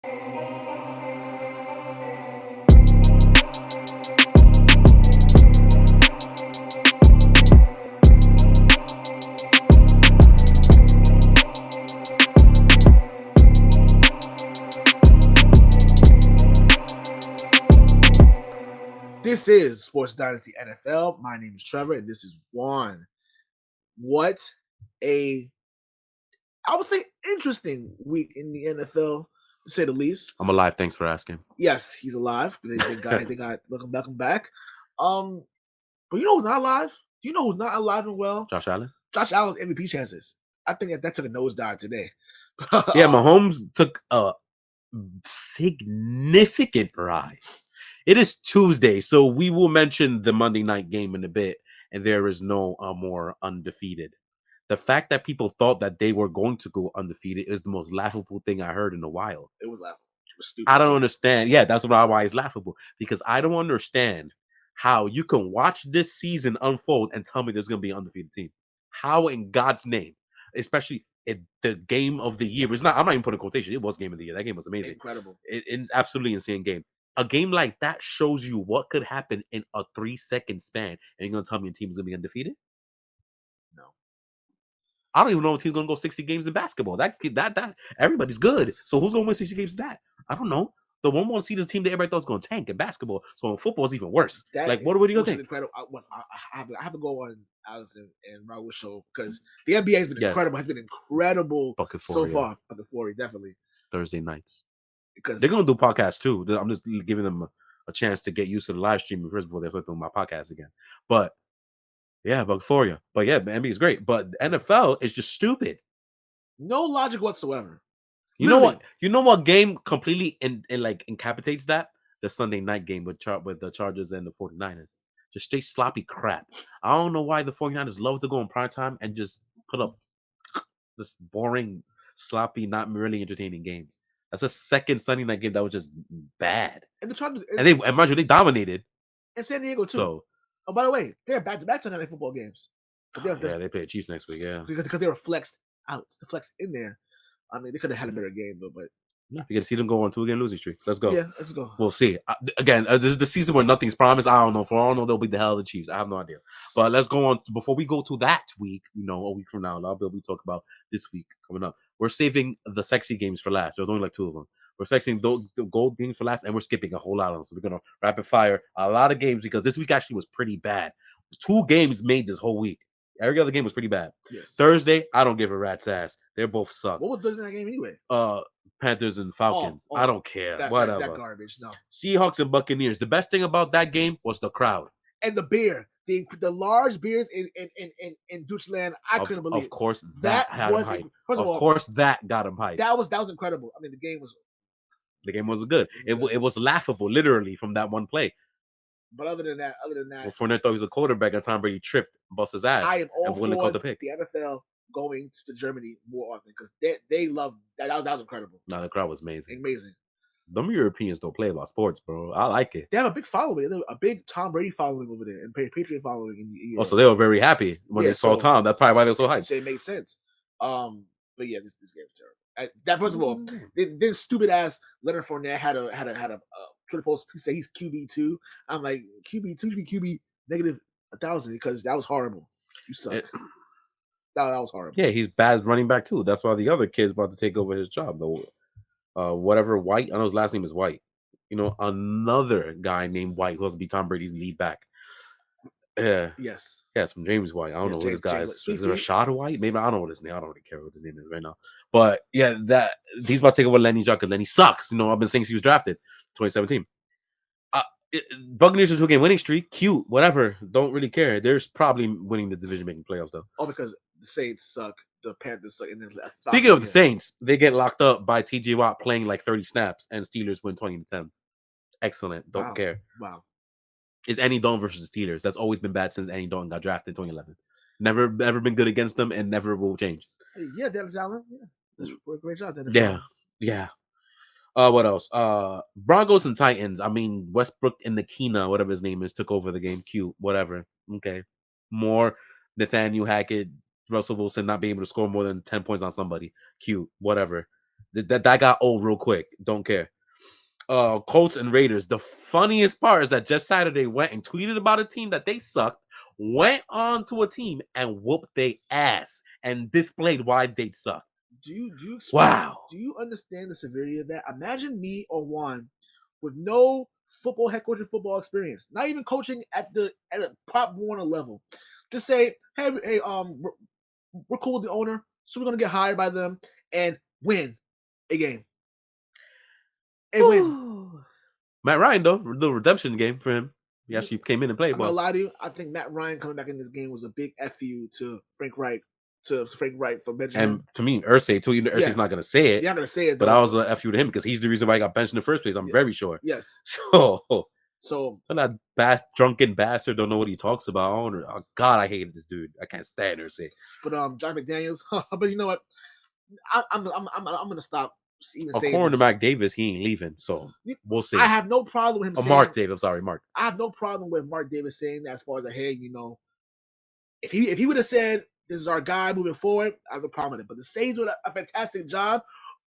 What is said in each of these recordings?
This is Sports Dynasty NFL. My name is Trevor, and this is Juan. What I would say, interesting week in the NFL, to say the least. I'm alive. Thanks for asking. Yes, he's alive. They got welcome back. But you know who's not alive? Do you know who's not alive and well? Josh Allen. Josh Allen's MVP chances. I think that took a nosedive today. Yeah, Mahomes took a significant rise. It is Tuesday, so we will mention the Monday night game in a bit, and there is no more undefeated. The fact that people thought that they were going to go undefeated is the most laughable thing I heard in a while. It was laughable. It was stupid. I don't understand. Yeah, that's why it's laughable, because I don't understand how you can watch this season unfold and tell me there's going to be an undefeated team. How in God's name? Especially the game of the year. It's not. I'm not even putting quotation. It was game of the year. That game was amazing. Incredible. It's absolutely insane game. A game like that shows you what could happen in a 3-second span, and you're gonna tell me your team is gonna be undefeated? No. I don't even know if team's gonna go 60 games in basketball. That everybody's good. So who's gonna win 60 games of that? I don't know. The 1-1 seed is the team that everybody thought was gonna tank in basketball. So in football is even worse. What are you gonna think? Incredible. I have to go on Alex and Raul's show because the NBA has been incredible. Has been incredible so far. Bucket 40, definitely. Thursday nights. Because they're gonna do podcasts too. I'm just giving them a chance to get used to the live streaming first before they start doing my podcast again. But yeah, Bucket 40. But yeah, the NBA is great. But the NFL is just stupid. No logic whatsoever. You know what? You know what game completely incapacitates that? The Sunday night game with the Chargers and the 49ers. Just straight sloppy crap. I don't know why the 49ers love to go in primetime and just put up this boring, sloppy, not really entertaining games. That's a second Sunday night game that was just bad. And the Chargers, and mind you, they dominated. And San Diego too. So, oh, by the way, they're back-to-back Sunday night football games. They play the Chiefs next week. Yeah, because they were flexed out. It's the flex in there. I mean, they could have had a better game though, but yeah, you get to see them go on 2-game losing streak. Let's go. Yeah, let's go. We'll see. Again, this is the season where nothing's promised. I don't know. For all I know, they'll be the hell of the Chiefs. I have no idea. But let's go on. Before we go to that week, a week from now, I'll be talk about this week coming up. We're saving the sexy games for last. There's only like 2 of them. We're saving the gold games for last, and we're skipping a whole lot of them. So we're gonna rapid fire a lot of games because this week actually was pretty bad. 2 games made this whole week. Every other game was pretty bad. Yes. Thursday, I don't give a rat's ass. They both suck. What was Thursday night game anyway? Panthers and Falcons. I don't care. Whatever. That garbage. No. Seahawks and Buccaneers. The best thing about that game was the crowd and the beer. The large beers in Deutschland. I couldn't believe. Of course, that was hype. That got him hyped. That was incredible. I mean, the game was good. It was laughable, literally, from that one play. But other than that, Fournette thought he was a quarterback, and Tom Brady tripped, bust his ass. I am all for the pick. The NFL going to Germany more often because they love that. That was incredible. No, the crowd was amazing. Amazing. Them Europeans don't play about sports, bro. I like it. They have a big following. A big Tom Brady following over there and Patriot following in the Europe. So they were very happy when they saw Tom. That's probably why they're so hyped. It made sense. But yeah, this game is terrible. That first of all, then stupid ass Leonard Fournette had a Twitter post say he's QB2. I'm like, QB2 should be QB negative 1,000 because that was horrible. You suck. That was horrible. Yeah, he's bad running back too. That's why the other kid's about to take over his job. Though, whatever White, I know his last name is White. Another guy named White who has to be Tom Brady's lead back. Yeah. Yes. Yeah, it's from James White. I don't know what this guy is. Is it Rashad White? Maybe I don't know what his name. I don't really care what his name is right now. But yeah, that he's about to take over Lenny Jock because Lenny sucks. I've been saying since he was drafted, 2017. Buccaneers are 2-game winning streak. Cute, whatever. Don't really care. There's probably winning the division, making playoffs though. Oh, because the Saints suck. The Panthers suck. And then speaking of the Saints, they get locked up by T.J. Watt playing like 30 snaps, and Steelers win 20-10. Excellent. Don't care. Wow. It's Andy Dalton versus the Steelers. That's always been bad since Andy Dalton got drafted in 2011. Never ever been good against them, and never will change. Yeah, Dallas Allen. Yeah, that's a great job. Yeah. What else? Broncos and Titans. I mean, Westbrook and Nakina, whatever his name is, took over the game. Cute, whatever. Okay. More Nathaniel Hackett, Russell Wilson not being able to score more than 10 points on somebody. Cute, whatever. That got old real quick. Don't care. Colts and Raiders. The funniest part is that just Saturday went and tweeted about a team that they sucked, went on to a team and whooped their ass and displayed why they suck. Do you Wow. Do you understand the severity of that? Imagine me or Juan with no football head coaching football experience, not even coaching at a Pop Warner level. Just say, hey, we're cool with the owner, so we're gonna get hired by them and win a game. And win. Matt Ryan, though, the redemption game for him. He actually came in and played. I'm gonna lie to you. I think Matt Ryan coming back in this game was a big fu to Frank Reich. For benching him. And to me, Irsay too. Even Irsay's not gonna say it. Yeah, I'm gonna say it. But I was a fu to him because he's the reason why he got benched in the first place. I'm very sure. Yes. So that drunken bastard don't know what he talks about. Oh God, I hated this dude. I can't stand Irsay. But Josh McDaniels. But you know what? I'm gonna stop. According to Mark Davis, he ain't leaving. So we'll see. I have no problem with him. Mark Davis. Sorry, Mark. I have no problem with Mark Davis saying that as far as hey, if he would have said this is our guy moving forward, I have no problem with it. But the Saints did a fantastic job.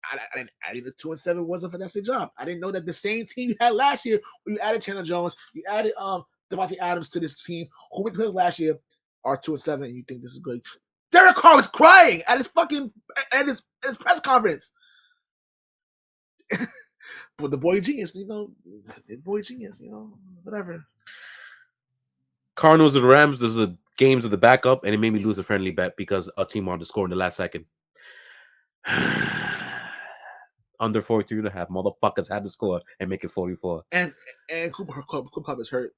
I didn't the 2-7 was a fantastic job. I didn't know that the same team you had last year, where you added Chandler Jones, you added Devontae Adams to this team, who went to last year, are 2-7, and you think this is good. Derek Carr was crying at his press conference. But the boy genius, whatever. Cardinals and Rams, those are games of the backup, and it made me lose a friendly bet because a team wanted to score in the last second. Under 43.5, motherfuckers had to score and make it 44. And Cooper Kupp is hurt.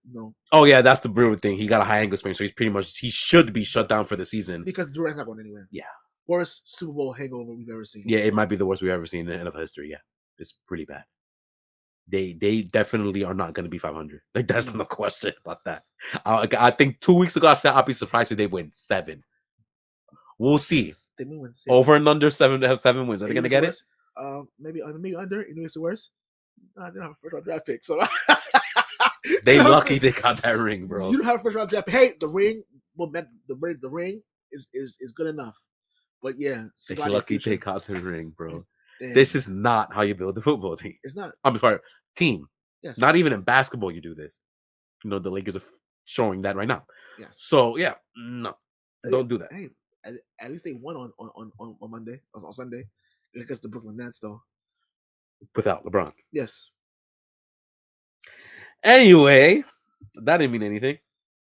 Oh yeah, that's the Brewer thing. He got a high ankle sprain, so he should be shut down for the season because Durant's not going anywhere. Yeah, worst Super Bowl hangover we've ever seen. Yeah, it might be the worst we've ever seen in NFL history. Yeah, it's pretty bad. They definitely are not going to be 500. Like there's no question about that. I think 2 weeks ago I said I'd be surprised if they win 7. We'll see. They may win 6. Over and under 7 wins. Are they going to get it? Maybe under. You know it's the worst. They don't have a first round draft pick, so they lucky they got that ring, bro. You don't have a first round draft pick. Hey, the ring is good enough. But yeah, they lucky they got the ring, bro. Damn. This is not how you build a football team. It's not. I'm sorry, team. Yes. Not even in basketball you do this. The Lakers are showing that right now. Yes. So yeah, no, don't do that. Hey, at least they won on Monday, on Sunday, against the Brooklyn Nets, though. Without LeBron. Yes. Anyway, that didn't mean anything.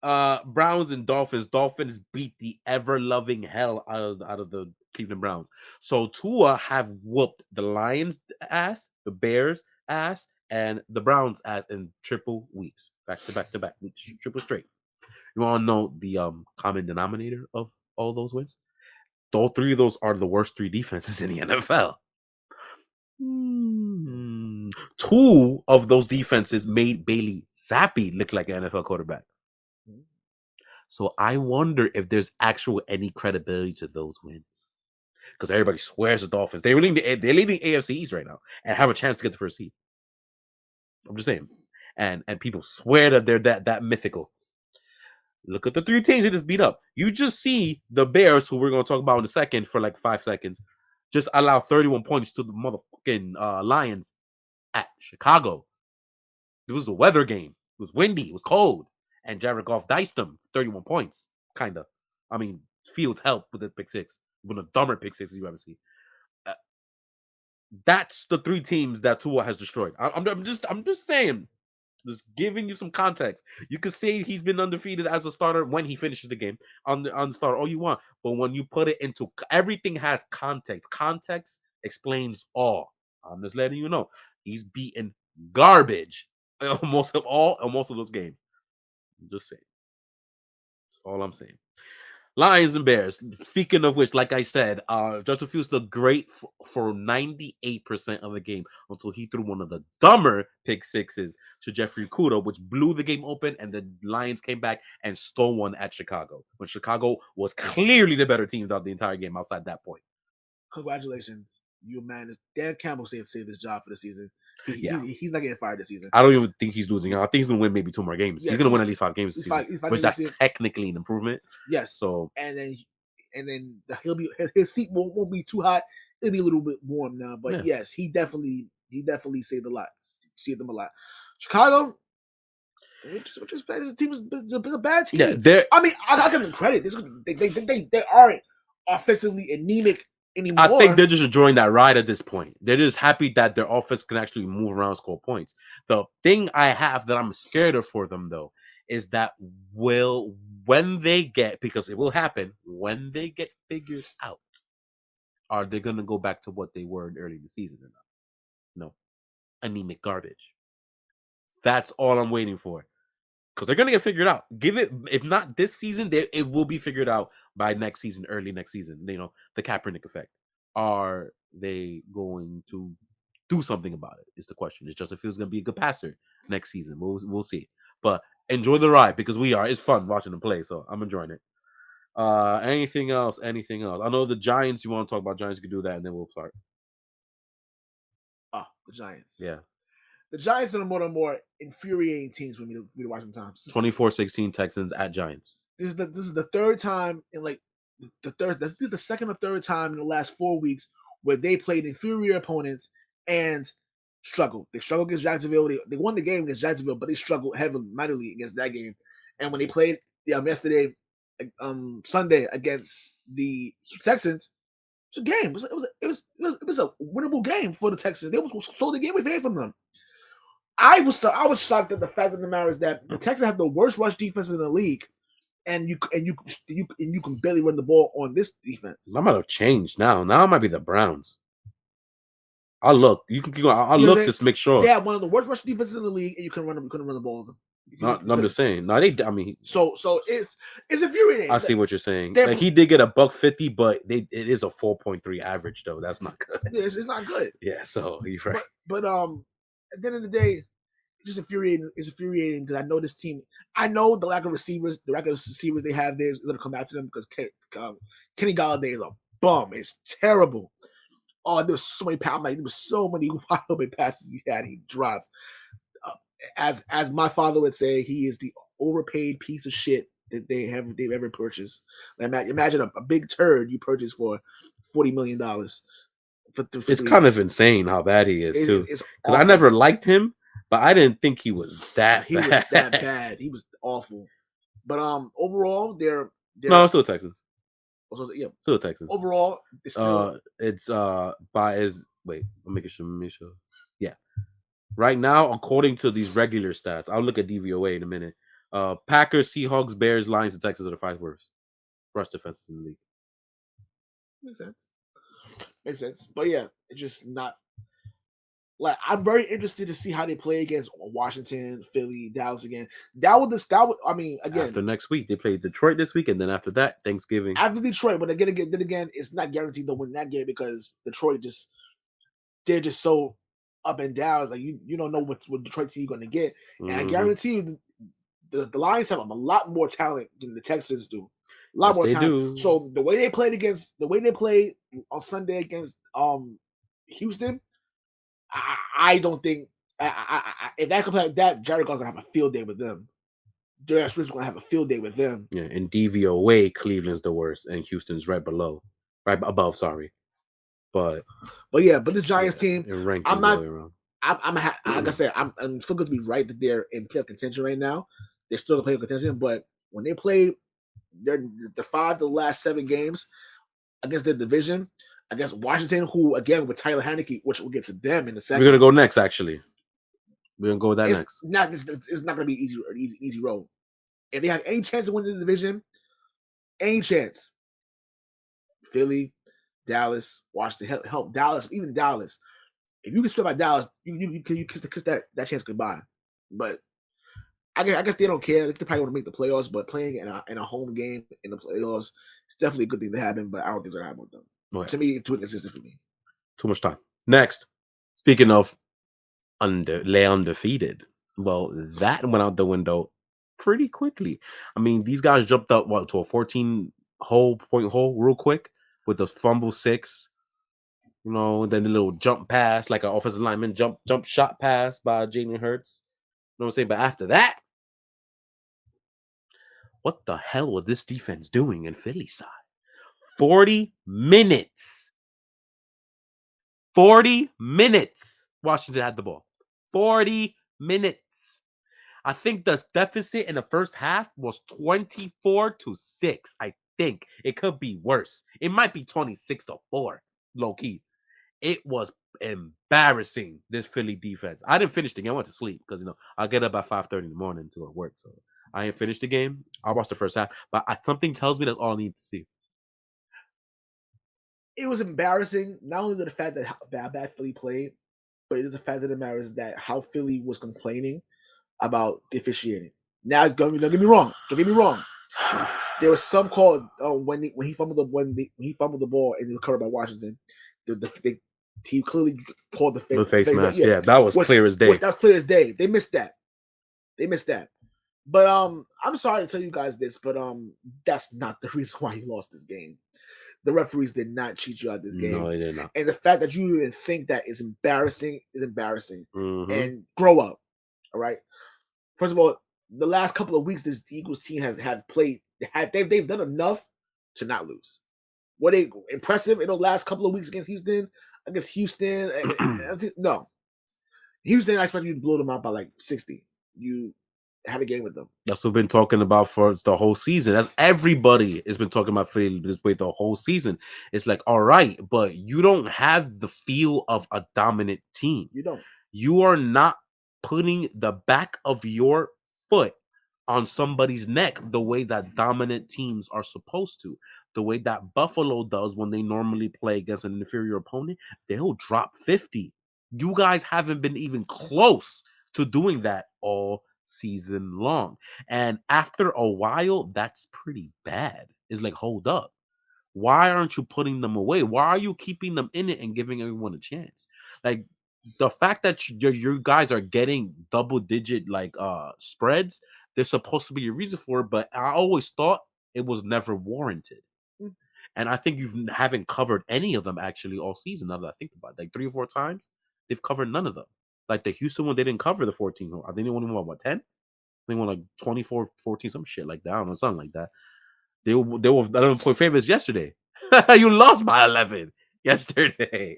Browns and Dolphins. Dolphins beat the ever-loving hell out of the Cleveland Browns. So Tua have whooped the Lions' ass, the Bears' ass, and the Browns' ass in triple weeks. Back to back weeks, triple straight. You want to know the common denominator of all those wins? All 3 of those are the worst 3 defenses in the NFL. 2 of those defenses made Bailey Zappi look like an NFL quarterback. So I wonder if there's any credibility to those wins. Because everybody swears the Dolphins. They're leading AFC East right now and have a chance to get the first seed. I'm just saying. And people swear that they're that mythical. Look at the 3 teams they just beat up. You just see the Bears, who we're going to talk about in a second for like 5 seconds, just allow 31 points to the motherfucking Lions at Chicago. It was a weather game. It was windy. It was cold. And Jared Goff diced them 31 points, kind of. I mean, Fields helped with the pick 6. One of the dumber pick 6s you ever see. That's the 3 teams that Tua has destroyed. I'm just saying. Just giving you some context. You could say he's been undefeated as a starter when he finishes the game on the start, all you want. But when you put it into everything has context. Context explains all. I'm just letting you know. He's beaten garbage most of those games. I'm just saying. That's all I'm saying. Lions and Bears. Speaking of which, like I said, Justin Fields looked great for 98% of the game until he threw one of the dumber pick 6s to Jeffrey Okudah, which blew the game open, and the Lions came back and stole one at Chicago, when Chicago was clearly the better team throughout the entire game outside that point. Congratulations. You man, Dan Campbell saved his job for the season. He's not getting fired this season. I don't even think he's losing. I think he's going to win maybe 2 more games. Yeah, he's going to win at least 5 games this season, which that's technically an improvement. Yes. So and then his seat won't be too hot it'll be a little bit warm now. But Yeah. yes, he definitely saved a lot. Saved them a lot. Chicago, this team is a bad team. Yeah, they're. I mean, I give them credit. They aren't offensively anemic anymore. I think they're just enjoying that ride at this point. They're just happy that their offense can actually move around, and score points. The thing I have that I'm scared of for them though is that when they get, because it will happen when they get figured out, are they gonna go back to what they were in early in the season or not? No, anemic garbage. That's all I'm waiting for. Because they're gonna get figured out. Give it, if not this season, it will be figured out by next season, early next season. You know, the Kaepernick effect. Are they going to do something about it? Is the question. Is Justin Fields gonna be a good passer next season? We'll see. But enjoy the ride because we are. It's fun watching them play, so I'm enjoying it. Anything else? Anything else? I know the Giants. You want to talk about Giants? You can do that, and then we'll start. The Giants. Yeah. The Giants are one of the more infuriating teams for me to watch sometimes. 24-16 Texans at Giants. This is the third time in like the second or third time in the last 4 weeks where they played inferior opponents and struggled. They struggled against Jacksonville. They won the game against Jacksonville, but they struggled heavily, mightily against that game. And when they played yesterday, Sunday against the Texans, it was a game. It was a winnable game for the Texans. They stole the game away from them. I was shocked at the fact of the matter is that the Texans have the worst rush defense in the league, and you can barely run the ball on this defense. That might have changed now. Now it might be the Browns. I'll look. You can keep going. I'll look to make sure. They have one of the worst rush defenses in the league, and you couldn't run the ball on them. I'm just saying. No, they. I mean, so it's infuriating. I see what you're saying. Like he did get $150, but it is a 4.3 average though. That's not good. Yeah, it's not good. Yeah, so you're right. But at the end of the day, it's just infuriating. It's infuriating because I know this team. I know the lack of receivers they have there is going to come back to them because Kenny Galladay is a bum. It's terrible. Oh, there was so many there was so many wide open passes he dropped. As my father would say, he is the overpaid piece of shit that they've ever purchased. Imagine a big turd you purchased for $40 million. It's kind of insane how bad he is too. Because I never liked him, but I didn't think he was that bad. Was that bad. He was awful. But overall, they're no, it's still Texans. Yeah, still Texans. Overall, it's still wait, I'm making sure. Yeah. Right now, according to these regular stats, I'll look at DVOA in a minute. Packers, Seahawks, Bears, Lions, and Texans are the 5 worst rush defenses in the league. Makes sense. But yeah, it's just not like I'm very interested to see how they play against Washington, Philly, Dallas again. I mean, again, after next week they play Detroit this week, and then after that, Thanksgiving. After Detroit, but then again, it's not guaranteed they'll win that game because Detroit they're just so up and down. Like you don't know what Detroit team you're going to get, and I guarantee you, the Lions have a lot more talent than the Texans do. A lot more talent. So the way they played on Sunday against Houston, I don't think if that comes like that, Jared Goff's gonna have a field day with them. Darius Smith's gonna have a field day with them. Yeah, in DVOA, Cleveland's the worst, and Houston's right above. Sorry, but this Giants team, I'm not. like I said, I'm still going to be right that they're in playoff contention right now. They're still in playoff contention, but when they play, the 5 of the last 7 games against their division, against Washington, who again with Tyler Heineke, which we'll get to them in a second. We're gonna go next. Actually, we're gonna go with that next. It's not gonna be easy road. If they have any chance to win the division, any chance, Philly, Dallas, Washington, help Dallas, even Dallas. If you can sweat by Dallas, you kiss that chance goodbye. But I guess they don't care. They probably want to make the playoffs, but playing in a home game in the playoffs, it's definitely a good thing to happen. But I don't think it's gonna happen with them. Right. To me, it's too inconsistent for me. Too much time. Next, speaking of undefeated, well, that went out the window pretty quickly. I mean, these guys jumped up to a 14-point hole real quick with the fumble 6. You know, then the little jump pass, like an offensive lineman jump shot pass by Jalen Hurts. You know what I'm saying? But after that, what the hell was this defense doing in Philly side? 40 minutes 40 minutes. Washington had the ball. 40 minutes. I think the deficit in the first half was 24-6. I think it could be worse. It might be 26-4, low key. It was embarrassing, this Philly defense. I didn't finish the game. I went to sleep because I get up at 5:30 in the morning to go to work. So I ain't finished the game. I watched the first half, but something tells me that's all I need to see. It was embarrassing, not only the fact that how bad Philly played, but it is the fact that it matters that how Philly was complaining about the officiating. Now, don't get me wrong. Don't get me wrong. There was some call when he fumbled the ball and it was covered by Washington. He clearly called the face mask. Yeah, that was clear as day. That was clear as day. They missed that. But I'm sorry to tell you guys this, but that's not the reason why you lost this game. The referees did not cheat you out this game. No, they did not. And the fact that you even think that is embarrassing is embarrassing. Mm-hmm. And grow up. All right. First of all, the last couple of weeks this Eagles team has played. They've done enough to not lose. Were they impressive in the last couple of weeks against Houston? No. Houston, I expect you to blow them out by like 60. You had a game with them. That's what we've been talking about for the whole season. That's everybody has been talking about Philly this way the whole season. It's like, all right, but you don't have the feel of a dominant team. You don't. You are not putting the back of your foot on somebody's neck the way that dominant teams are supposed to. The way that Buffalo does when they normally play against an inferior opponent, they'll drop 50. You guys haven't been even close to doing that all season long. And after a while, that's pretty bad. It's like, hold up. Why aren't you putting them away? Why are you keeping them in it and giving everyone a chance? Like, the fact that you guys are getting double-digit spreads, there's supposed to be a reason for it, but I always thought it was never warranted. And I think you haven't covered any of them actually all season. Now that I think about it, like 3 or 4 times, they've covered none of them. Like the Houston one, they didn't cover the 14. I think they only won what 10? They won like 24-14, some shit like that. I don't know, something like that. They were 11-point favorites yesterday. You lost by 11 yesterday.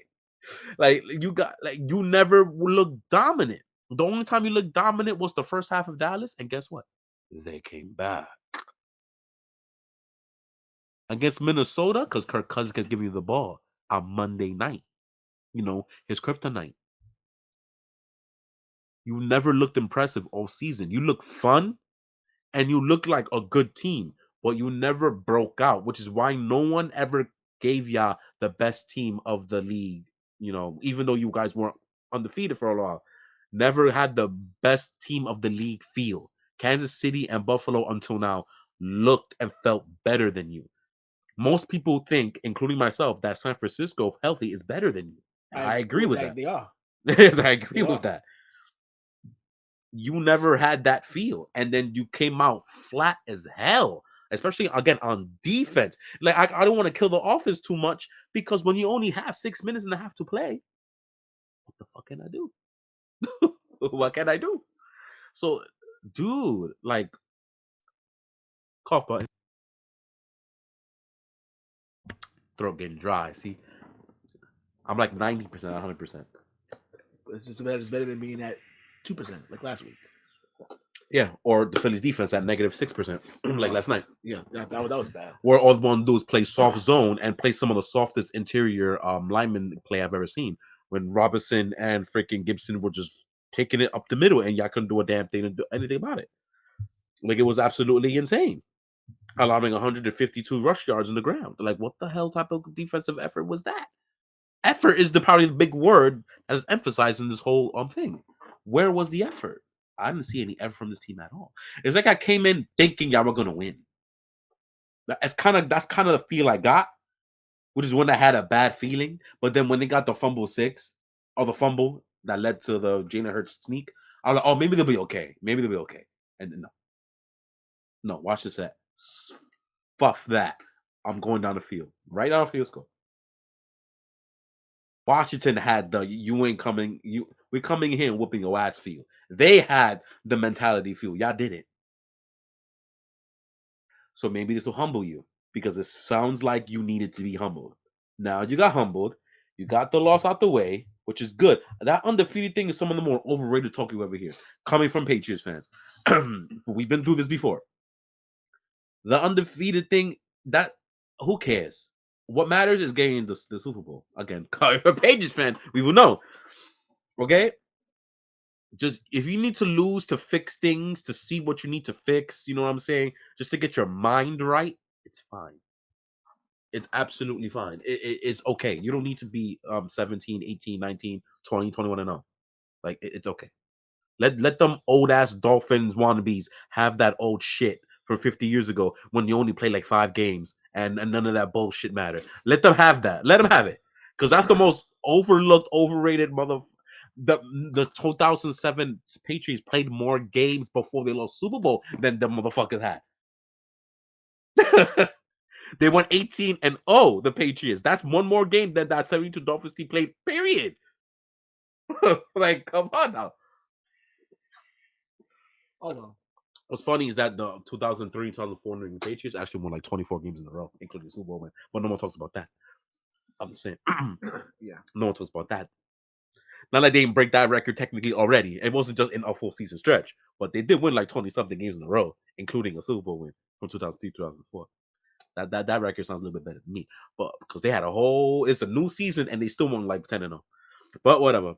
Like you never looked dominant. The only time you looked dominant was the first half of Dallas, and guess what? They came back against Minnesota because Kirk Cousins can give you the ball on Monday night. His kryptonite. You never looked impressive all season. You look fun, and you look like a good team, but you never broke out, which is why no one ever gave ya the best team of the league. Even though you guys weren't undefeated for a while, never had the best team of the league feel. Kansas City and Buffalo until now looked and felt better than you. Most people think, including myself, that San Francisco healthy is better than you. I agree with that. They are. I agree with that. You never had that feel, and then you came out flat as hell, especially again on defense. Like I don't want to kill the offense too much because when you only have 6 minutes and a half to play, what the fuck can I do? What can I do? So, dude, like, cough button, throat getting dry. See, I'm like 90%, 100%. It's better than being at 2% like last week. Yeah, or the Phillies defense at -6%, like last night. Yeah, that was bad. Where all they want to do is play soft zone and play some of the softest interior lineman play I've ever seen. When Robinson and freaking Gibson were just taking it up the middle, and y'all couldn't do a damn thing to do anything about it. Like, it was absolutely insane. Allowing 152 rush yards in the ground. Like, what the hell type of defensive effort was that? Effort is probably the big word that is emphasized in this whole thing. Where was the effort? I didn't see any effort from this team at all. It's like I came in thinking y'all were gonna win. That's kind of the feel I got, which is when I had a bad feeling. But then when they got the fumble 6, or the fumble that led to the Jalen Hurts sneak, I was like, oh, maybe they'll be okay. Maybe they'll be okay. And then no, watch this set. Fuck that. I'm going down the field. Right down the field score. Washington had the we're coming here and whooping your ass feel. They had the mentality feel. Y'all did it. So maybe this will humble you because it sounds like you needed to be humbled. Now you got humbled. You got the loss out the way, which is good. That undefeated thing is some of the more overrated talk you ever hear, coming from Patriots fans. We've been through this before. The undefeated thing, that who cares? What matters is getting the Super Bowl. Again, coming from Patriots fan, we will know. Okay? Just if you need to lose to fix things, to see what you need to fix, you know what I'm saying? Just to get your mind right, it's fine. It's absolutely fine. It's okay. You don't need to be 17, 18, 19, 20, 21 and 0. Like it's okay. Let them old ass Dolphins wannabes have that old shit from 50 years ago when you only play like 5 games and none of that bullshit mattered. Let them have that. Let them have it. Because that's the most overlooked, overrated the 2007 Patriots played more games before they lost Super Bowl than the motherfuckers had. They won 18-0, the Patriots. That's one more game than that 72 Dolphins team played, period. Like, come on now. Oh, well. What's funny is that the 2003 2004 New England Patriots actually won like 24 games in a row, including the Super Bowl win. But no one talks about that. I'm just saying. Yeah. No one talks about that. Not like they didn't break that record technically already. It wasn't just in a full season stretch, but they did win like 20-something games in a row, including a Super Bowl win from 2002 2004. That record sounds a little bit better than me, but because they had it's a new season and they still won like 10-0. But whatever.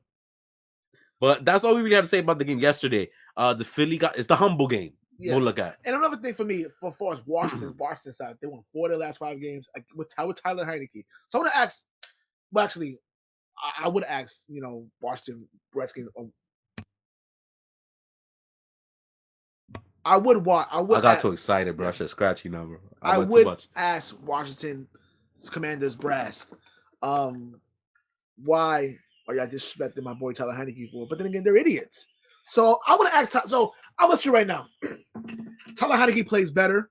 But that's all we really had to say about the game yesterday. The Philly it's the humble game. Yes. We'll look at. And another thing for me, for far as Washington side, they won 4 of their last 5 games with Tyler Heineke. So I want to ask. Well, actually, I would ask. Washington Redskins. I got too excited, bro. I should scratch you now, bro. I would ask Washington Commanders brass, why are y'all disrespecting my boy Tyler Heineke for? But then again, they're idiots. So I want to ask. So I'm gonna you right now. Tyler Heineke plays better.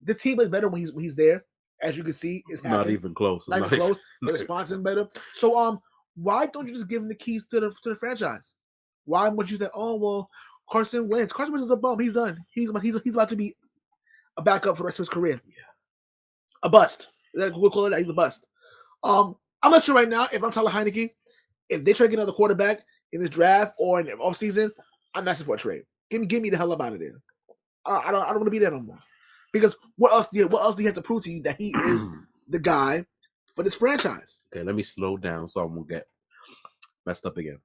The team plays better when he's there. As you can see, it's happening. Not even close. Not even close. They're responding better. So why don't you just give him the keys to the franchise? Why would you say, oh well, Carson Wentz? Carson Wentz is a bum. He's done. He's about to be a backup for the rest of his career. Yeah, a bust. We'll call it that. He's a bust. I'm not sure right now if I'm Tyler Heineke. If they try to get another quarterback in this draft or in the offseason, I'm asking for a trade. Get me the hell up out of there. I don't want to be there no more. Because what else do you have to prove to you that he is the guy for this franchise? Okay, let me slow down so I won't get messed up again.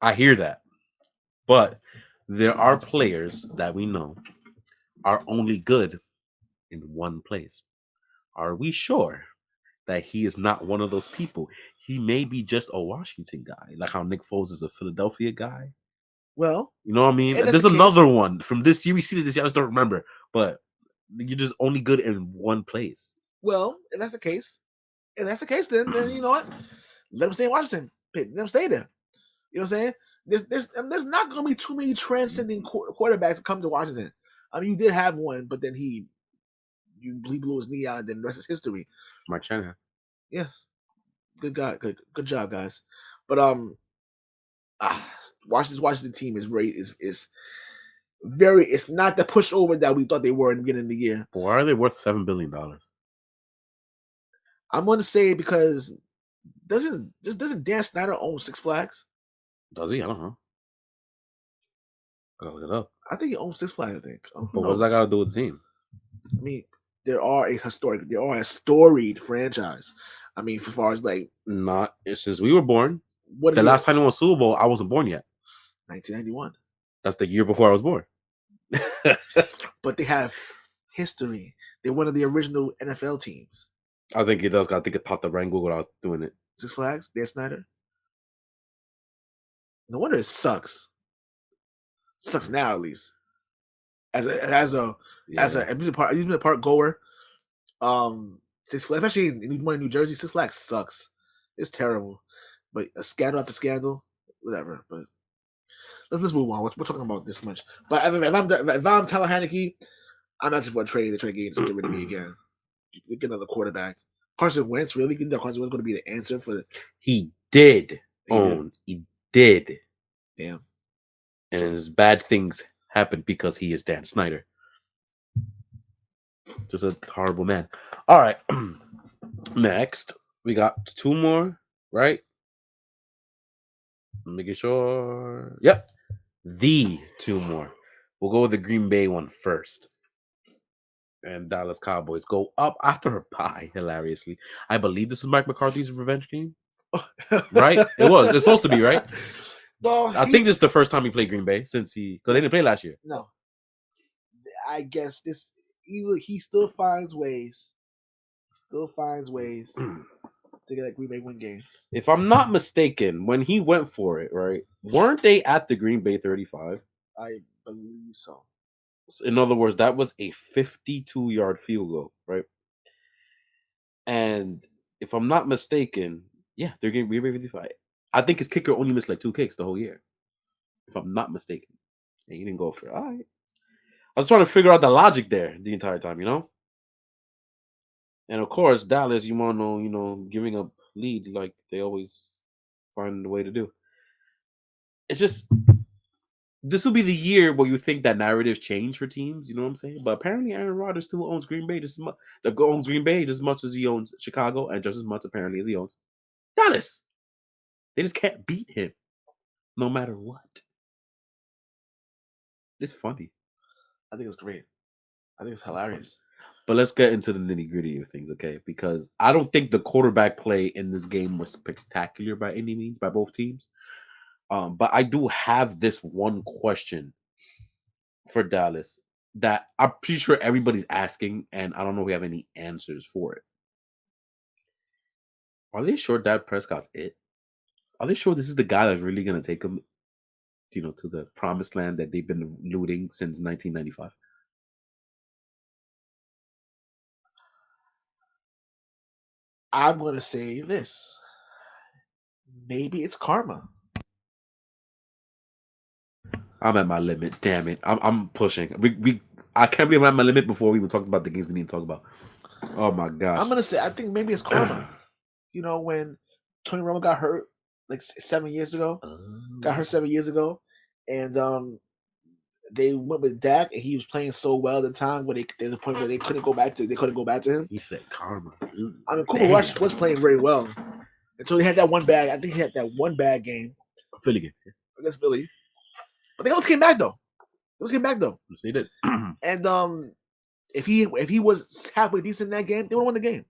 I hear that. But there are players that we know are only good in one place. Are we sure that he is not one of those people? He may be just a Washington guy, like how Nick Foles is a Philadelphia guy. Well, you know what I mean? There's another one from this year. We see this year. I just don't remember. But you're just only good in one place. Well, if that's the case, then you know what? Let him stay in Washington. Let him stay there. You know what I'm saying? There's not going to be too many transcending quarterbacks that come to Washington. I mean, you did have one, but then he blew his knee out, and then the rest is history. Mike Shanahan. Yes, good guy, good job, guys. But Washington team is very. It's not the pushover that we thought they were in the beginning of the year. Why are they worth $7 billion? I'm going to say because doesn't Dan Snyder own Six Flags? Does he? I don't know. I gotta look it up. I think he owns Six Flags. I think. But what's that got to do with the team? I mean, they are a storied franchise. I mean, as far as like not since we were born. The last time they won Super Bowl, I wasn't born yet. 1991. That's the year before I was born. But they have history. They're one of the original NFL teams. I think it does. I think it popped up right in Google when I was doing it. Six Flags, Dan Snyder. No wonder it sucks. Sucks now, at least. As a amusement park goer, Six Flags, especially in New Jersey, Six Flags sucks. It's terrible. But a scandal after scandal, whatever. But let's move on. We're talking about this much. But if I'm Tyler Heineke, I'm asking for a trade to try to get rid of me again. Get another quarterback. Carson Wentz, really? You think Carson Wentz going to be the answer for? He did. He did. Damn. And his bad things happened because he is Dan Snyder. Just a horrible man. All right. Next, We got 2 more, right? I'm making sure. Yep. The 2 more. We'll go with the Green Bay one first. And Dallas Cowboys go up after a bye, hilariously. I believe this is Mike McCarthy's revenge game. Right? It was. It's supposed to be, right? Well, I think this is the first time he played Green Bay because they didn't play last year. No, I guess he still finds ways. Still finds ways to get Green Bay win games. If I'm not mistaken, when he went for it, right, weren't they at the Green Bay 35? I believe so. In other words, that was a 52-yard field goal, right? And if I'm not mistaken, yeah, they're getting Green Bay 55. I think his kicker only missed like 2 kicks the whole year, if I'm not mistaken. And he didn't go for it. All right. I was trying to figure out the logic there the entire time, you know? And of course, Dallas, you want to know, giving up leads like they always find a way to do. It's just, this will be the year where you think that narratives change for teams, you know what I'm saying? But apparently Aaron Rodgers still owns Green Bay just as much. Owns Green Bay just as much as he owns Chicago, and just as much apparently as he owns Dallas. They just can't beat him, no matter what. It's funny. I think it's great. I think it's hilarious. But let's get into the nitty-gritty of things, okay? Because I don't think the quarterback play in this game was spectacular by any means by both teams. But I do have this one question for Dallas that I'm pretty sure everybody's asking, and I don't know if we have any answers for it. Are they sure Dak Prescott's it? Are they sure this is the guy that's really going to take them, to the promised land that they've been looting since 1995? I'm going to say this. Maybe it's karma. I'm at my limit. Damn it. I'm pushing. I can't believe I'm at my limit before we even talked about the games we need to talk about. Oh my gosh. I'm going to say, I think maybe it's karma. When Tony Romo got hurt like 7 years ago, and they went with Dak, and he was playing so well at the time where there's a point where they couldn't go back to him. He said karma. I mean, Cooper Rush was playing very well until he had that one bad. I think he had that one bad game. Philly game against Philly, but they always came back though. Yes, they did. And if he was halfway decent in that game, they would have won the game.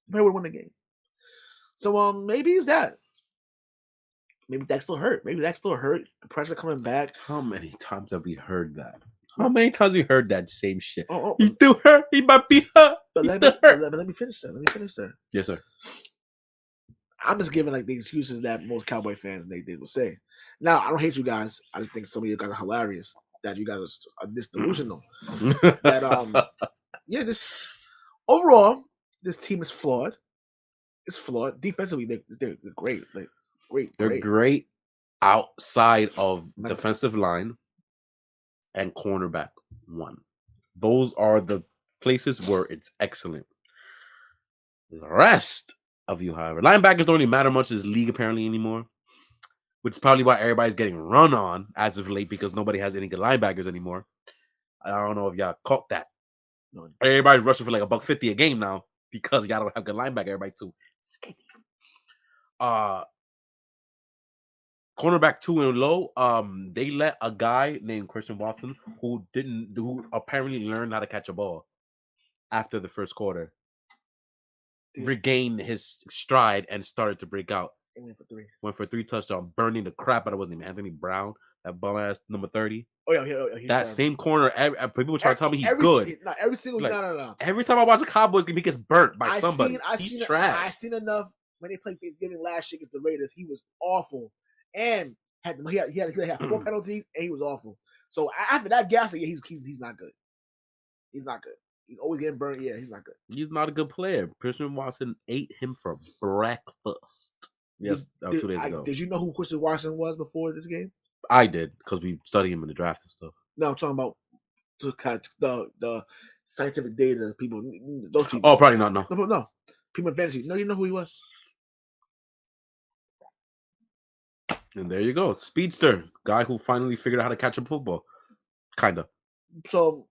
They would have won the game. So maybe it's that. Maybe Dak's still hurt. The pressure coming back. How many times have we heard that? How many times we heard that same shit? Oh, he's still hurt. He might be hurt. But let me finish that. Yes, sir. I'm just giving like the excuses that most Cowboy fans they will say. Now, I don't hate you guys. I just think some of you guys are hilarious. That you guys are this delusional. That overall, this team is flawed. It's flawed. Defensively, they're great. Like They're great outside of defensive line and cornerback one. Those are the places where it's excellent. The rest of you, however, linebackers don't really matter much in this league apparently anymore, which is probably why everybody's getting run on as of late because nobody has any good linebackers anymore. I don't know if y'all caught that. Everybody's rushing for like $150 a game now because y'all don't have good linebacker. Everybody's too skinny. Cornerback 2 and low, they let a guy named Christian Watson who apparently learned how to catch a ball after the first quarter regain his stride and started to break out. Went for 3 touchdowns, burning the crap out of his name, Anthony Brown, that bum ass number 30. Oh yeah. That same corner, people try to tell me he's good. Every time I watch a Cowboys game, he gets burnt by somebody. He's trash. I seen enough when they played Thanksgiving last year against the Raiders. He was awful, and he had 4 penalties, and he was awful. So after that gas, he's not good. He's not good. He's always getting burnt. Yeah, he's not good. He's not a good player. Christian Watson ate him for breakfast. Yes, 2 days ago. Did you know who Christian Watson was before this game? I did, because we studied him in the draft and stuff. No, I'm talking about the scientific data. People, those people. Oh, probably not. No. People in fantasy. No, you know who he was. And there you go. Speedster. Guy who finally figured out how to catch a football. Kind of. So,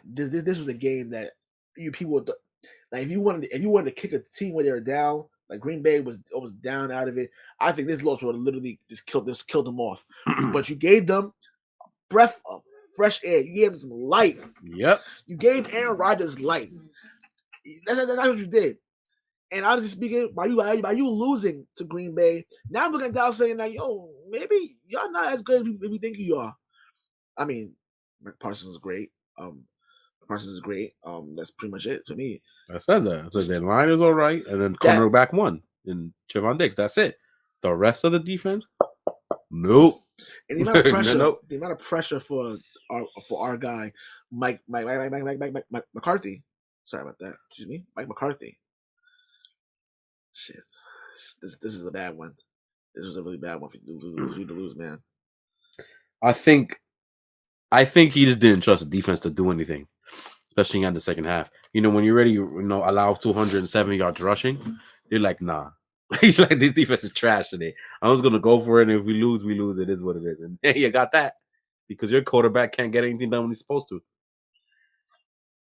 this was a game that people Like if you wanted to kick a team where they were down, like Green Bay was down out of it, I think this loss would have literally just killed them off. But you gave them breath of fresh air. You gave them some life. Yep. You gave Aaron Rodgers life. That's what you did. And honestly speaking, by you losing to Green Bay, now I'm looking at Dallas saying that, yo, maybe y'all not as good as we think you are. I mean, Parsons is great. That's pretty much it to me. I said that. I said their line is all right, and then cornerback one in Trevon Diggs. That's it. The rest of the defense, nope. And the amount of pressure, the amount of pressure for our guy, Mike McCarthy. Sorry about that. Excuse me, Mike McCarthy. Shit, this is a bad one. This was a really bad one for you to lose, man. I think he just didn't trust the defense to do anything, especially in the second half. You know, when you're ready, allow 207 yards rushing, they're like, nah. He's like, this defense is trash today. I'm just gonna go for it, and if we lose, we lose. It is what it is, and you got that because your quarterback can't get anything done when he's supposed to.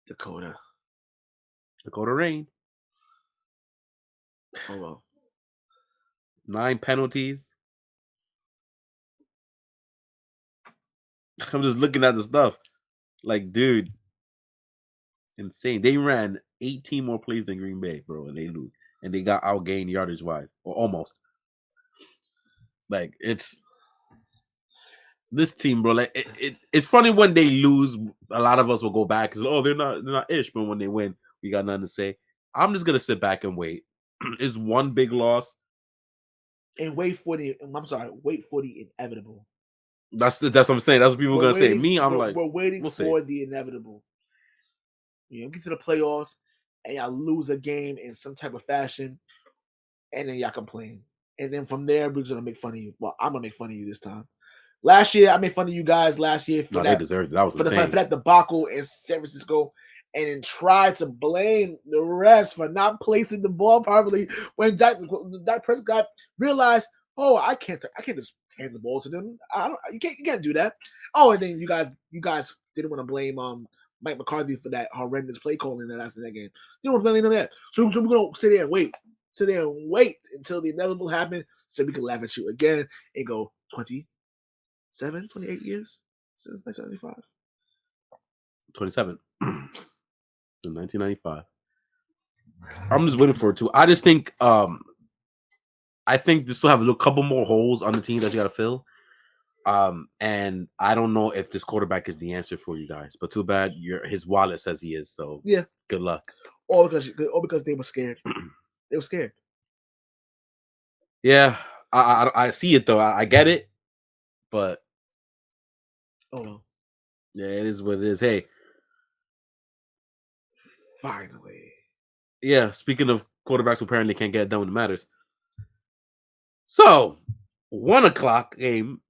Dakota Rain. Oh well. 9 penalties. I'm just looking at the stuff. Like, dude, insane. They ran 18 more plays than Green Bay, bro, and they lose. And they got outgained yardage wise, or almost. Like, it's this team, bro. Like, it's funny when they lose. A lot of us will go back because they're not ish, but when they win, we got nothing to say. I'm just gonna sit back and wait. It's one big loss, and wait for the inevitable. That's what I'm saying. That's what people are gonna say. Me, I'm like, we're waiting for the inevitable. Get to the playoffs and y'all lose a game in some type of fashion, and then y'all complain. And then from there, we're gonna make fun of you. Well, I'm gonna make fun of you this time. Last year, I made fun of you guys. Last year for that, they deserved it. That was insane. For that debacle in San Francisco, and then try to blame the refs for not placing the ball properly when Dak Prescott realized, oh, I can't just hand the ball to them. You can't do that. Oh, and then you guys didn't want to blame Mike McCarthy for that horrendous play calling that after that game. You don't want to blame him that. So we're gonna sit there and wait until the inevitable happens so we can laugh at you again and go 28 years since 1975. 27. In 1995. I'm just waiting for it too. I just think they still have a couple more holes on the team that you got to fill. And I don't know if this quarterback is the answer for you guys, but too bad his wallet says he is. So yeah, good luck. All because they were scared. They were scared. Yeah, I see it though. I get it, but yeah, it is what it is. Hey, finally. Yeah, speaking of quarterbacks who apparently can't get it done when it matters. So, 1:00 game,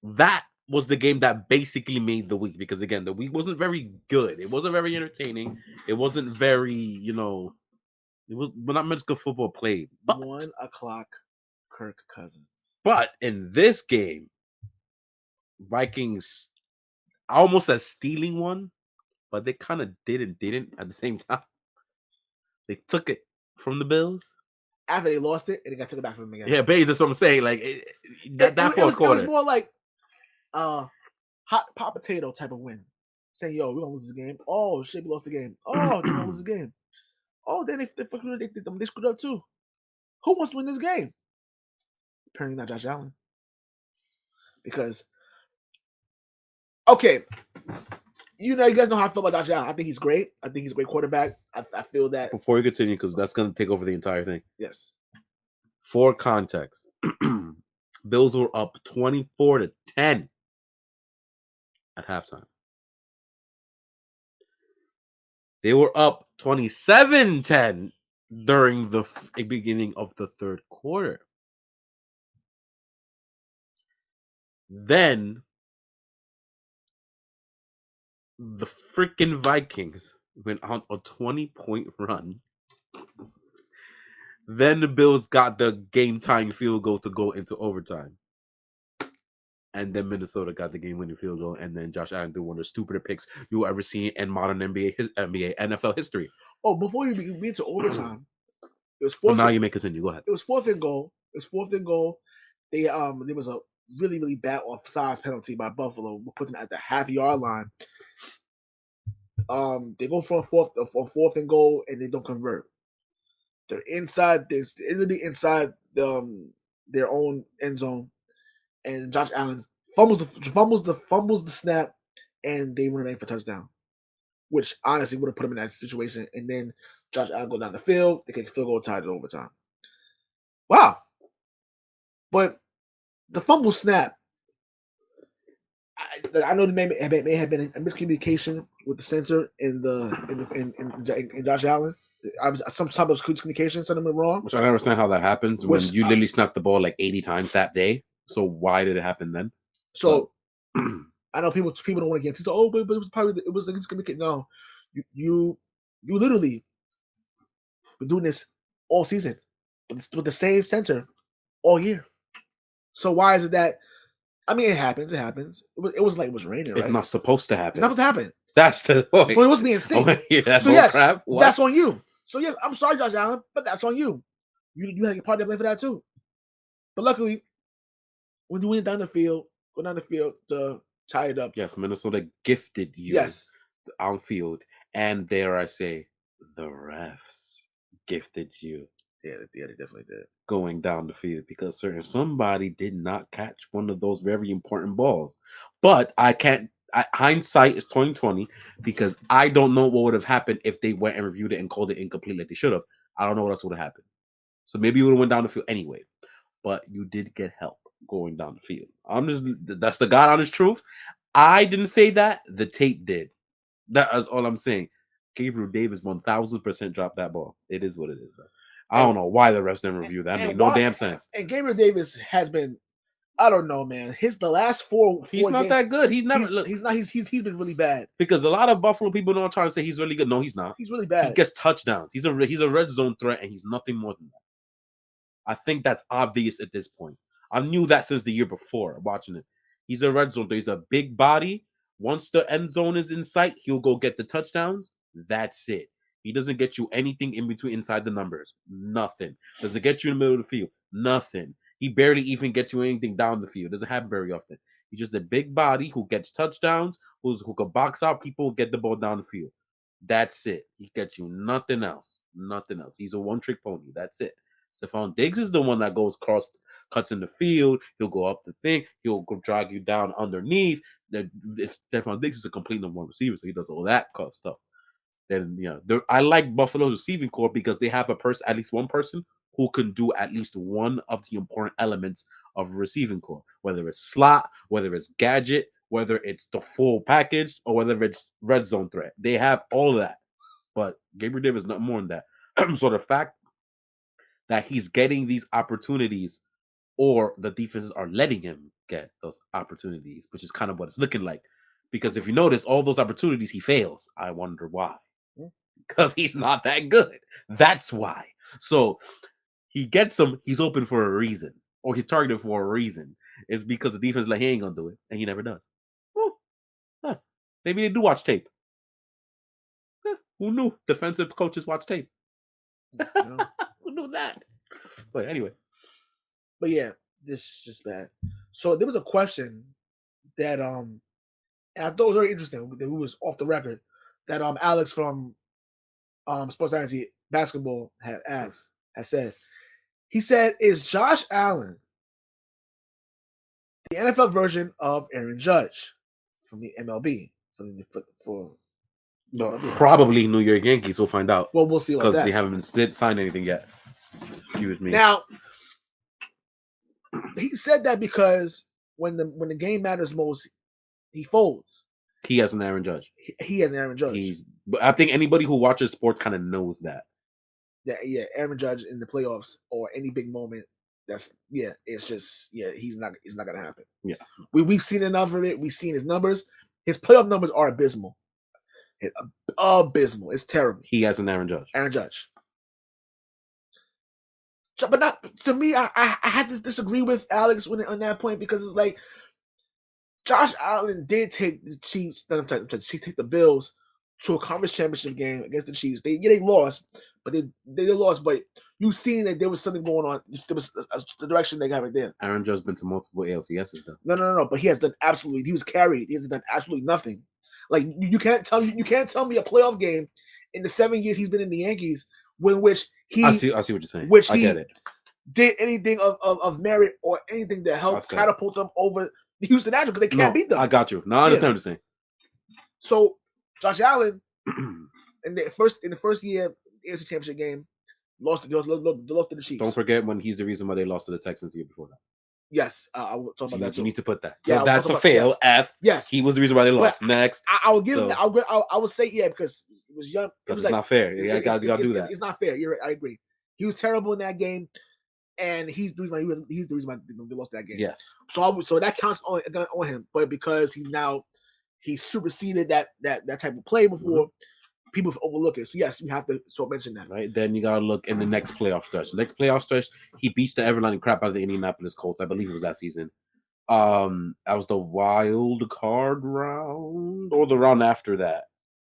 that was the game that basically made the week because, again, the week wasn't very good. It wasn't very entertaining. It wasn't very, it was not much good football played. But 1:00, Kirk Cousins. But in this game, Vikings almost as stealing one, but they kind of didn't at the same time. They took it from the Bills. After they lost it, and they got took it back from them again. Yeah, basically, that's what I'm saying. Like, that fourth quarter. It was more like hot potato type of win. Saying, yo, we're going to lose this game. Oh, shit, we lost the game. Oh, they're going to lose the game. Oh, then they screwed up too. Who wants to win this game? Apparently not Josh Allen. Because, okay, you guys know how I feel about Josh Allen. I think he's great. I think he's a great quarterback. I feel that. Before you continue, because that's going to take over the entire thing. Yes. For context, Bills were up 24-10 at halftime. They were up 27-10 during the beginning of the third quarter. Then the freaking Vikings went on a 20-point run. Then the Bills got the game-tying field goal to go into overtime. And then Minnesota got the game-winning field goal. And then Josh Allen threw one of the stupider picks you will ever see in modern NBA NFL history. Oh, before you get to overtime, it was Well, fourth. now you may continue. Go ahead. It was fourth and goal. They there was a really bad offsides penalty by Buffalo, putting them at the half-yard line. They go for fourth and goal, and they don't convert. They're inside this, literally inside their own end zone, and Josh Allen fumbles the snap, and they run it for touchdown, which honestly would have put him in that situation. And then Josh Allen go down the field, they kick field goal, tied it overtime. Wow, but the fumble snap. I know there may have been a miscommunication with the center in Josh Allen. Some type of communication, something went wrong. Which I don't understand how that happens when you literally snapped the ball like 80 times that day. So why did it happen then? So I know people don't want to get into. Oh, but it was probably it was a communication. No, you literally been doing this all season with the same center all year. So why is it that? I mean, it happens. It happens. It was like it was raining. Right? It's not supposed to happen. It's not supposed to happen. That's the point. But it was being seen. That's so yes, crap. What? That's on you. So yes, I'm sorry, Josh Allen, but that's on you. You had your part to blame for that too. But luckily, when you went down the field, to tie it up. Yes, Minnesota gifted you. Yes, outfield, and dare I say, the refs gifted you. Yeah, they definitely did. Going down the field because somebody did not catch one of those very important balls. But I can't. Hindsight is 2020 because I don't know what would have happened if they went and reviewed it and called it incomplete like they should have. I don't know what else would have happened. So maybe you would have went down the field anyway. But you did get help going down the field. That's the God honest truth. I didn't say that. The tape did. That is all I'm saying. Gabriel Davis 1000% dropped that ball. It is what it is, though. I don't know why the refs didn't review that. Made no damn sense. And Gabriel Davis has been, I don't know, man. The last four he's not games, that good. He's never. He's not. He's been really bad. Because a lot of Buffalo people don't try to say he's really good. No, he's not. He's really bad. He gets touchdowns. He's a red zone threat, and he's nothing more than that. I think that's obvious at this point. I knew that since the year before watching it. He's a red zone threat. He's a big body. Once the end zone is in sight, he'll go get the touchdowns. That's it. He doesn't get you anything in between inside the numbers. Nothing. Does it get you in the middle of the field? Nothing. He barely even gets you anything down the field. Doesn't happen very often. He's just a big body who gets touchdowns, who can box out people, get the ball down the field. That's it. He gets you nothing else. Nothing else. He's a one-trick pony. That's it. Stephon Diggs is the one that goes cuts in the field. He'll go up the thing. He'll go drag you down underneath. Stephon Diggs is a complete number one receiver, so he does all that kind of stuff. Then I like Buffalo's receiving core because they have at least one person who can do at least one of the important elements of a receiving core, whether it's slot, whether it's gadget, whether it's the full package, or whether it's red zone threat. They have all of that, but Gabriel Davis is not more than that. So the fact that he's getting these opportunities, or the defenses are letting him get those opportunities, which is kind of what it's looking like. Because if you notice, all those opportunities he fails. I wonder why. Because he's not that good. That's why. So he gets them. He's open for a reason, or he's targeted for a reason. It's because the defense like he ain't gonna do it, and he never does. Maybe they do watch tape. Who knew? Defensive coaches watch tape. Who knew that? But anyway. But yeah, this is just bad. So there was a question that and I thought it was very interesting. That was off the record that Alex from Sports Science Basketball had said. He said, "Is Josh Allen the NFL version of Aaron Judge from the MLB for no, probably New York Yankees? We'll find out. Well, we'll see because they haven't signed anything yet. Excuse me. Now, he said that because when the game matters most, he folds. He has an Aaron Judge. He has an Aaron Judge. I think anybody who watches sports kind of knows that. Yeah, Aaron Judge in the playoffs or any big moment. It's just he's not gonna happen. Yeah, we've seen enough of it. We've seen his numbers. His playoff numbers are abysmal. Abysmal. It's terrible. He has an Aaron Judge. Aaron Judge. But not to me. I had to disagree with Alex on that point because it's like Josh Allen did take the Chiefs. Take the Bills to a conference championship game against the Chiefs. They lost, but they lost. But you seen that there was something going on. There was the direction they got right there. Aaron Judge's been to multiple ALCSs though. No. But he has done absolutely. He was carried. He has done absolutely nothing. Like you can't tell me a playoff game in the 7 years he's been in the Yankees in which he. I see what you're saying. Which I he get it. Did anything of merit or anything to help catapult them over the Houston Astros because they can't beat them. I got you. No, I understand what you're saying. So Josh Allen in the first year AFC Championship game lost to the Chiefs. Don't forget when he's the reason why they lost to the Texans the year before that. Yes, I will talk about that too. You need to put that. Yeah, so that's a fail. F. Yes, he was the reason why they lost. Next, I will give him. I would say because it was young. Because it's not fair. You got to do that. It's not fair. You're right. I agree. He was terrible in that game, and he's the reason why they lost that game. Yes. So that counts on him, but because he superseded that type of play before. People overlook it. So yes, we have to mention that. Right. Then you gotta look in the next playoff stretch. The next playoff stretch, he beats the ever-loving crap out of the Indianapolis Colts. I believe it was that season. That was the wild card round or the round after that.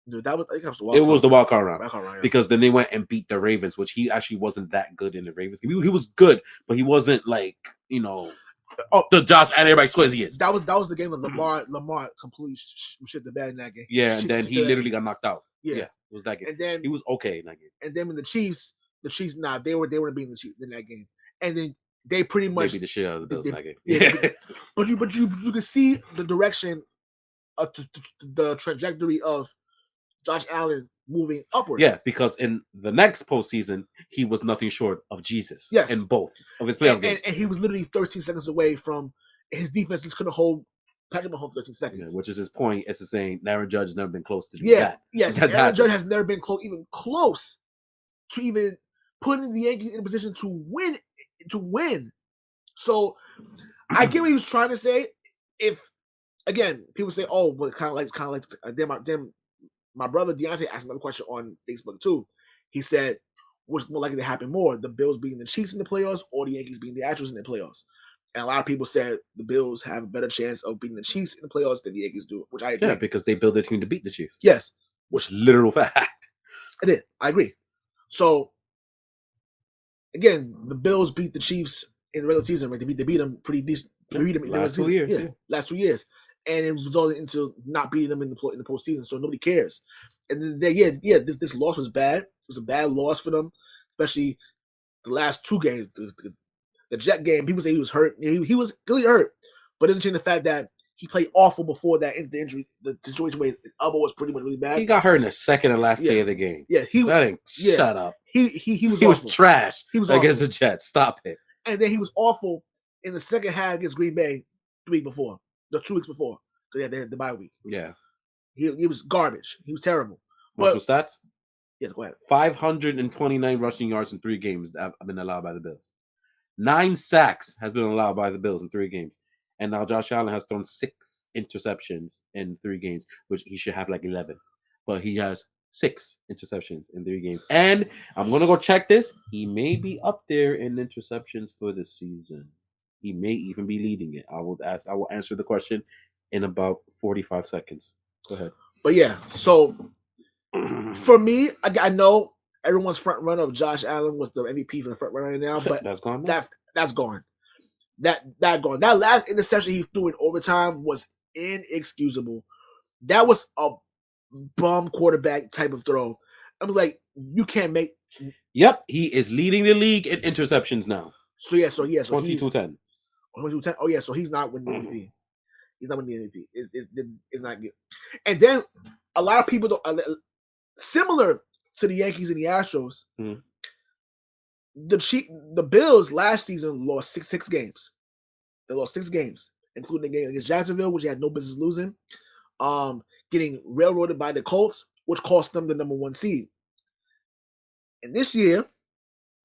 Dude, I think that was the wild card. It was the wild card round. Yeah. Because then they went and beat the Ravens, which he actually wasn't that good in the Ravens. He was good, but he wasn't like, the Josh and everybody swears he is. That was the game of Lamar completely shit the bed in that game. Yeah, and then he literally got knocked out. Yeah, it was that game. And then he was okay in that game. And then when the Chiefs, they were beating the Chiefs in that game. And then they pretty much beat the shit out of the Bills in that game. Yeah. but you can see the direction of the trajectory of Josh Allen moving upward. Yeah, because in the next postseason, he was nothing short of Jesus. Yes. In both of his playoff games. And he was literally 13 seconds away from his defense just couldn't hold Patrick Mahomes 13 seconds. Yeah, which is his point. It's the saying Aaron Judge has never been close to that. Yes, Aaron Judge has never been close to even putting the Yankees in a position to win. So I get what he was trying to say. If again, people say, "Oh, but kind of like." Then my brother Deontay asked another question on Facebook too. He said, "What's more likely to happen more: the Bills beating the Chiefs in the playoffs, or the Yankees beating the Astros in the playoffs?" And a lot of people said the Bills have a better chance of beating the Chiefs in the playoffs than the Yankees do, which I agree. Yeah, because they build their team to beat the Chiefs. Yes, which literal fact. I did. I agree. So again, the Bills beat the Chiefs in the regular season. Right? They beat them pretty decent. They beat them in the last 2 years. Yeah, last 2 years, and it resulted into not beating them in the postseason. So nobody cares. And then this loss was bad. It was a bad loss for them, especially the last two games. The Jet game, people say he was hurt. He was really hurt, but it doesn't change the fact that he played awful before that injury. The situation where his elbow was pretty much really bad. He got hurt in the second and last play of the game. Yeah, shut up. He was trash. He was against the Jets. Stop it. And then he was awful in the second half against Green Bay 2 weeks before, 2 weeks before, because they had the bye week. Yeah, he was garbage. He was terrible. What's some stats? Yeah, go ahead. 529 rushing yards in 3 games have been allowed by the Bills. 9 sacks has been allowed by the Bills in 3 games. And now Josh Allen has thrown 6 interceptions in 3 games, which he should have like 11. But he has 6 interceptions in 3 games. And I'm going to go check this. He may be up there in interceptions for the season. He may even be leading it. I will answer the question in about 45 seconds. Go ahead. But yeah, so for me, I know everyone's front runner of Josh Allen was the MVP for the front runner right now, but that's gone. That's gone. That gone. That last interception he threw in overtime was inexcusable. That was a bum quarterback type of throw. I'm like, you can't make. Yep, he is leading the league in interceptions now. So 22-10. 22-10. Oh yeah, so he's not winning the MVP. He's not winning the MVP. It's not good. And then a lot of people don't. Similar to the Yankees and the Astros, the Bills last season lost six games. They lost 6 games, including the game against Jacksonville, which they had no business losing. Getting railroaded by the Colts, which cost them the number 1 seed. And this year,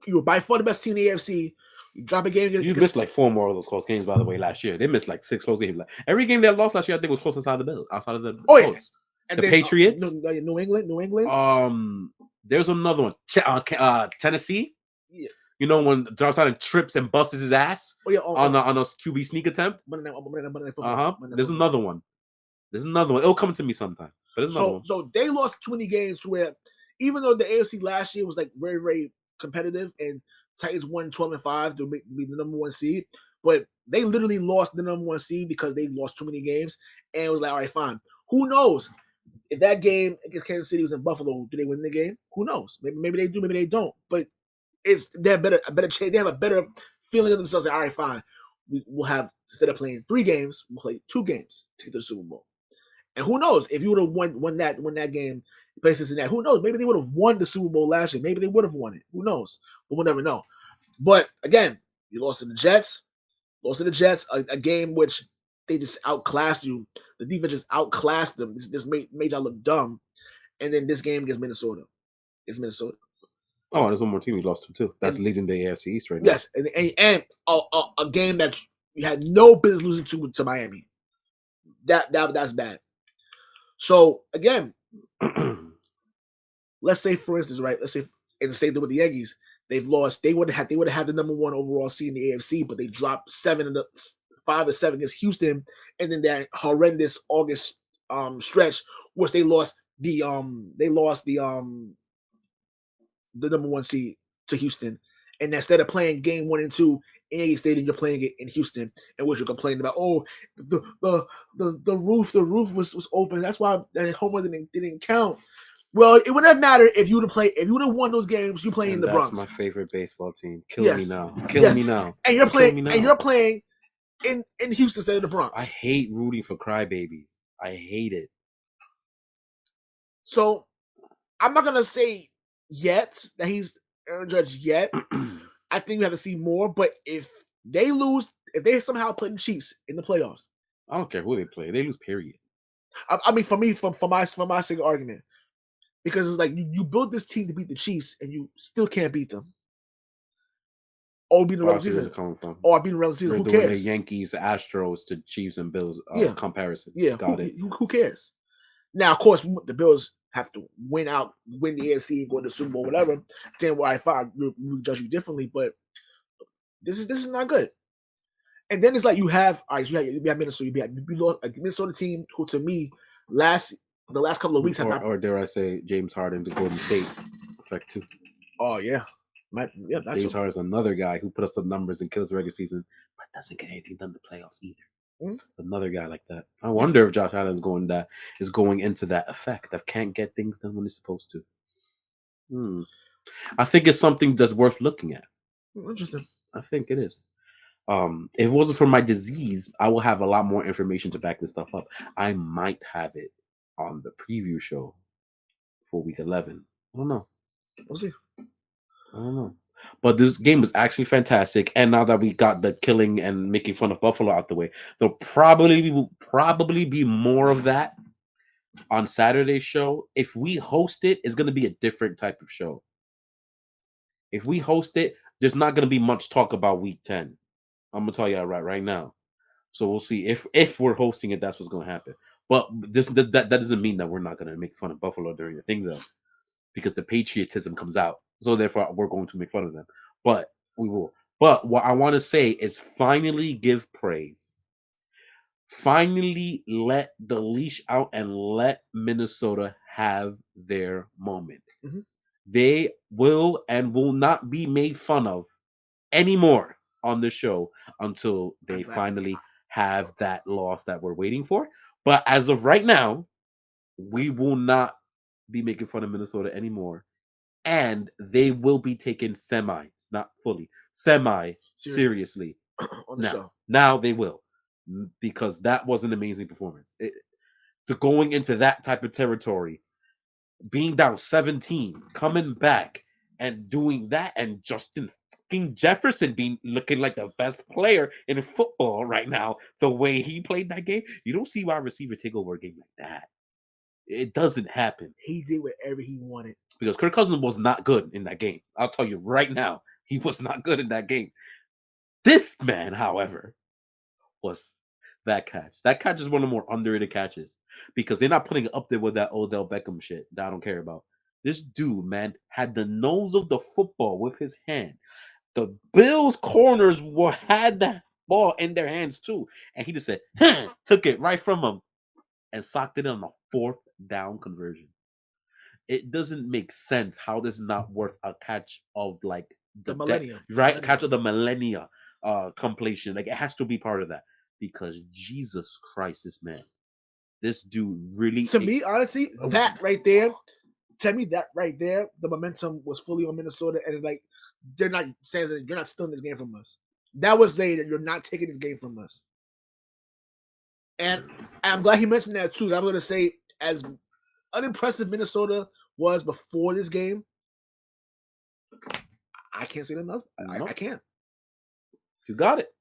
you were by far the best team in the AFC. You drop a game. You missed like 4 more of those close games, by the way, last year. They missed like 6 close games. Like, every game they lost last year, I think, was close outside the Bills, outside of the Colts. And the then, Patriots. New England. There's another one. Tennessee. Yeah. You know when Josh Allen trips and busts his ass on a QB sneak attempt? There's another one. It'll come to me sometime. But it's another one. So they lost 20 games to where, even though the AFC last year was like very, very competitive and Titans won 12-5 to be the number one seed, but they literally lost the number one seed because they lost too many games. And it was like, all right, fine. Who knows? If that game against Kansas City was in Buffalo, do they win the game? Who knows? Maybe they do, maybe they don't. But they have a better chance. They have a better feeling of themselves. Like, all right, fine. We'll have, instead of playing 3 games, we'll play 2 games to get the Super Bowl. And who knows if you would have won that game, places in that. Who knows? Maybe they would have won the Super Bowl last year. Maybe they would have won it. Who knows? But we'll never know. But again, you lost to the Jets. A game which they just outclassed you. The defense just outclassed them. This made y'all look dumb. And then this game against Minnesota. It's Minnesota. Oh, there's one more team we lost to too. That's leading the AFC East right now. Yes, and a game that you had no business losing to Miami. That's bad. So again, let's say, for instance, right? Let's say in the same thing with the Yankees, they've lost. They would have had the number 1 overall seed in the AFC, but they dropped 5 or 7 against Houston, and then that horrendous August stretch, which they lost the number 1 seed to Houston, and instead of playing game 1 and 2 in Yankee Stadium, you're playing it in Houston, and what you're complaining about? Oh, the roof was open. That's why that homer didn't count. Well, it wouldn't have mattered if you would have won those games. You playing in the Bronx. That's my favorite baseball team. Yes. Me now. Killing me now. And you're playing in Houston instead of the Bronx. I hate rooting for crybabies. I hate it. So I'm not gonna say yet that he's Aaron Judge yet. I think we have to see more. But if they lose, if they somehow play the Chiefs in the playoffs, I don't care who they play. They lose, period. I mean, for my single argument, because it's like you built this team to beat the Chiefs, and you still can't beat them. Or beat the regular season. Or beat the regular season. Who cares? The Yankees, Astros to Chiefs and Bills comparison. Yeah, got it. Who cares? Now, of course, the Bills have to win the AFC and go to the Super Bowl, whatever. Then why we judge you differently, but this is not good. And then it's like you have Minnesota. You lost a Minnesota team who, to me, the last couple of weeks have or dare I say James Harden to Golden State effect too. Oh yeah. James Harden is another guy who put up some numbers and kills the regular season, but doesn't get anything done in the playoffs either. Mm-hmm. Another guy like that. I wonder if Josh Allen is going into that effect of can't get things done when he's supposed to. I think it's something that's worth looking at. Interesting. I think it is. If it wasn't for my disease, I will have a lot more information to back this stuff up. I might have it on the preview show for week 11. I don't know. We'll see. I don't know. But this game was actually fantastic. And now that we got the killing and making fun of Buffalo out the way, there'll probably be more of that on Saturday's show. If we host it, it's going to be a different type of show. If we host it, there's not going to be much talk about week 10. I'm going to tell you that right now. So we'll see. If we're hosting it, that's what's going to happen. But that doesn't mean that we're not going to make fun of Buffalo during the thing, though, because the patriotism comes out. So therefore, we're going to make fun of them. But we will. But what I want to say is finally give praise. Finally let the leash out and let Minnesota have their moment. Mm-hmm. They will and will not be made fun of anymore on the show until they finally have that loss that we're waiting for. But as of right now, we will not be making fun of Minnesota anymore. And they will be taken not fully, seriously on the show. Now they will, because that was an amazing performance. To going into that type of territory, being down 17, coming back and doing that, and Justin fucking Jefferson looking like the best player in football right now, the way he played that game, you don't see wide receiver take over a game like that. It doesn't happen. He did whatever he wanted. Because Kirk Cousins was not good in that game. I'll tell you right now, he was not good in that game. This man, however, was that catch. That catch is one of the more underrated catches because they're not putting it up there with that Odell Beckham shit that I don't care about. This dude, man, had the nose of the football with his hand. The Bills corners had that ball in their hands too. And he just said, took it right from him and socked it on the 4th down conversion. It doesn't make sense how this is not worth a catch of like The right? millennium. Catch of the millennia completion. Like it has to be part of that because Jesus Christ, this dude really. To me, honestly, that right there, the momentum was fully on Minnesota, and like they're not saying that you're not stealing this game from us. That was saying that you're not taking this game from us. And I'm glad he mentioned that too. I'm going to say, as unimpressive Minnesota was before this game, I can't say enough. I can't. You got it.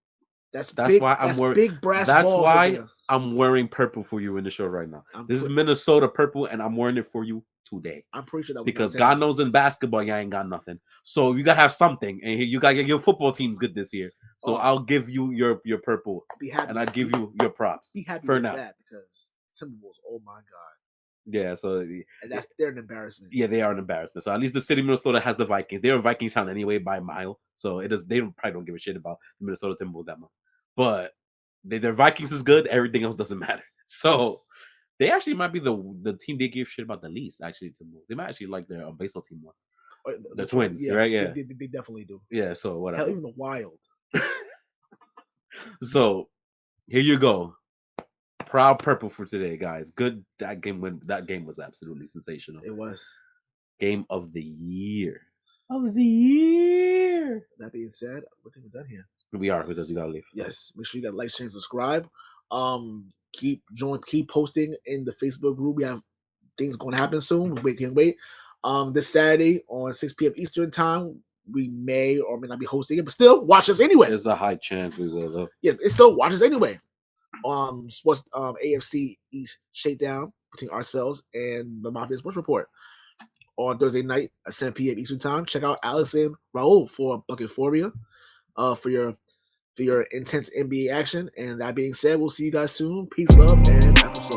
That's big, why I'm wearing big brass. That's why I'm wearing purple for you in the show right now. This is Minnesota purple, and I'm wearing it for you today. I'm pretty sure that because God knows in basketball you ain't got nothing, so you gotta have something, and you gotta get your football team's good this year. So I'll give you your purple, and I'll give you your props. Be happy for with now that because Timberwolves. Oh my god. Yeah, so and they're an embarrassment. Yeah, they are an embarrassment. So at least the city of Minnesota has the Vikings. They're a Vikings town anyway by a mile, so it does. They probably don't give a shit about the Minnesota Timberwolves that much. But their Vikings is good. Everything else doesn't matter. So they actually might be the team they give shit about the least. Actually, they might actually like their baseball team more. The Twins, right? Yeah, they definitely do. Yeah, so whatever. Hell, even the Wild. So here you go. Proud purple for today, guys. Good. That game was absolutely sensational. It was game of the year. Of the year. That being said, what think we're done here? We are, because you gotta leave. Yes, make sure you got like, share, and subscribe. Keep posting in the Facebook group. We have things going to happen soon. We can't wait. This Saturday on 6 p.m. Eastern time, we may or may not be hosting it, but still watch us anyway. There's a high chance we will, though. Yeah, it's still watch us anyway. Sports AFC East shakedown between ourselves and the Mafia Sports Report on Thursday night at 7 p.m. Eastern time. Check out Alex and Raul for Bucketphoria, for your intense NBA action. And that being said, we'll see you guys soon. Peace, love, and episode.